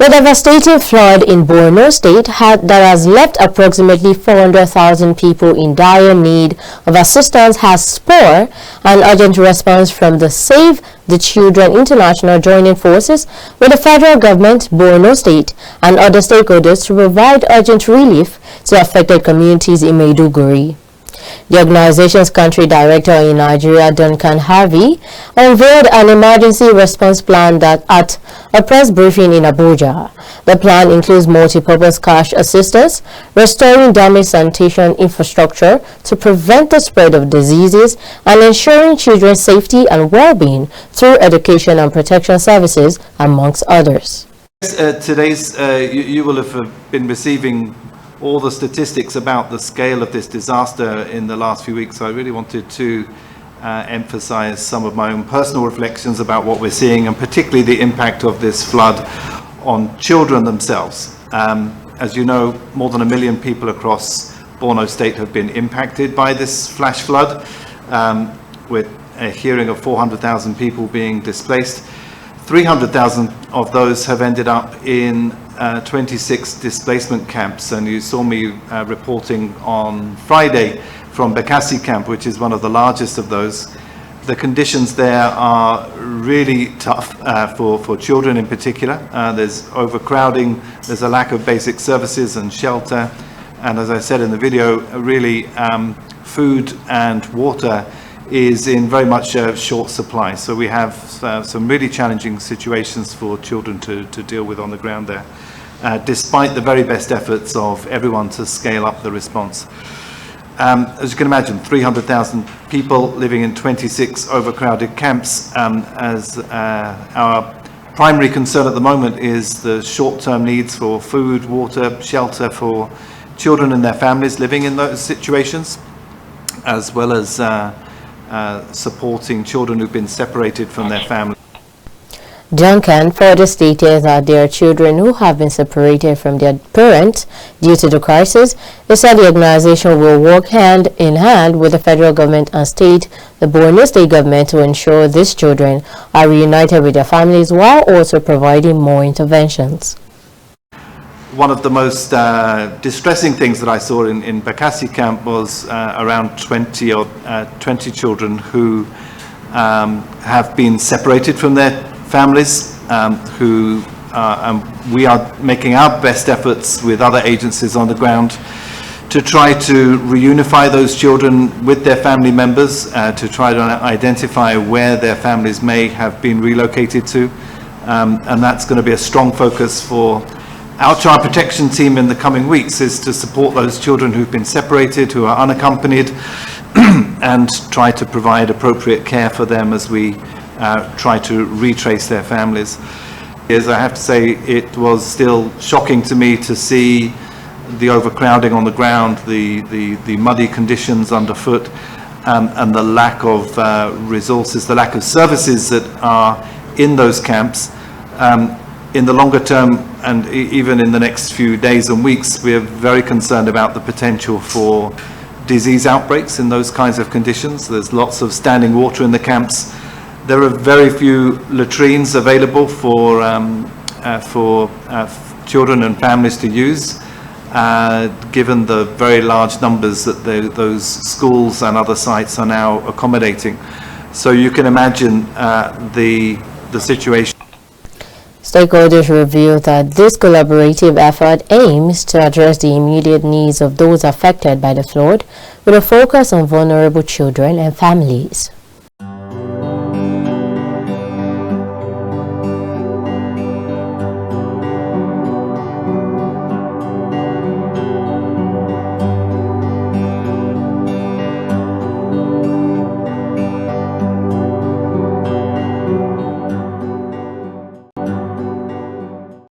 The devastating flood in Borno State that has left approximately 400,000 people in dire need of assistance has spurred an urgent response from the Save the Children International joining forces with the federal government, Borno State, and other stakeholders to provide urgent relief to affected communities in Maiduguri. The organization's country director in Nigeria, Duncan Harvey, unveiled an emergency response plan at a press briefing in Abuja. The plan includes multi-purpose cash assistance, restoring damaged sanitation infrastructure to prevent the spread of diseases, and ensuring children's safety and well-being through education and protection services, amongst others. You will have been receiving all the statistics about the scale of this disaster in the last few weeks. So I really wanted to emphasize some of my own personal reflections about what we're seeing, and particularly the impact of this flood on children themselves. As you know, more than 1 million people across Borno State have been impacted by this flash flood, with a hearing of 400,000 people being displaced. 300,000 of those have ended up in 26 displacement camps, and you saw me reporting on Friday from Bekasi camp, which is one of the largest of those. The conditions there are really tough for children in particular. There's overcrowding, there's a lack of basic services and shelter, and as I said in the video, really food and water is in very much short supply. So we have some really challenging situations for children to deal with on the ground there, despite the very best efforts of everyone to scale up the response. As you can imagine, 300,000 people living in 26 overcrowded camps. As our primary concern at the moment is the short-term needs for food, water, shelter for children and their families living in those situations, as well as supporting children who've been separated from their families. Duncan further stated that there are children who have been separated from their parents due to the crisis. He said the organization will work hand in hand with the federal government and the Borno State government to ensure these children are reunited with their families while also providing more interventions. One of the most distressing things that I saw in Bekasi camp was around 20 children who have been separated from their families, we are making our best efforts with other agencies on the ground to try to reunify those children with their family members, to try to identify where their families may have been relocated to, and that's going to be a strong focus for our child protection team in the coming weeks, is to support those children who've been separated, who are unaccompanied, and try to provide appropriate care for them as we try to retrace their families. As I have to say, it was still shocking to me to see the overcrowding on the ground, the muddy conditions underfoot, and the lack of resources, the lack of services that are in those camps. In the longer term, and even in the next few days and weeks, we are very concerned about the potential for disease outbreaks in those kinds of conditions. There's lots of standing water in the camps. There are very few latrines available for children and families to use, given the very large numbers that those schools and other sites are now accommodating. So you can imagine the situation. Stakeholders revealed that this collaborative effort aims to address the immediate needs of those affected by the flood, with a focus on vulnerable children and families.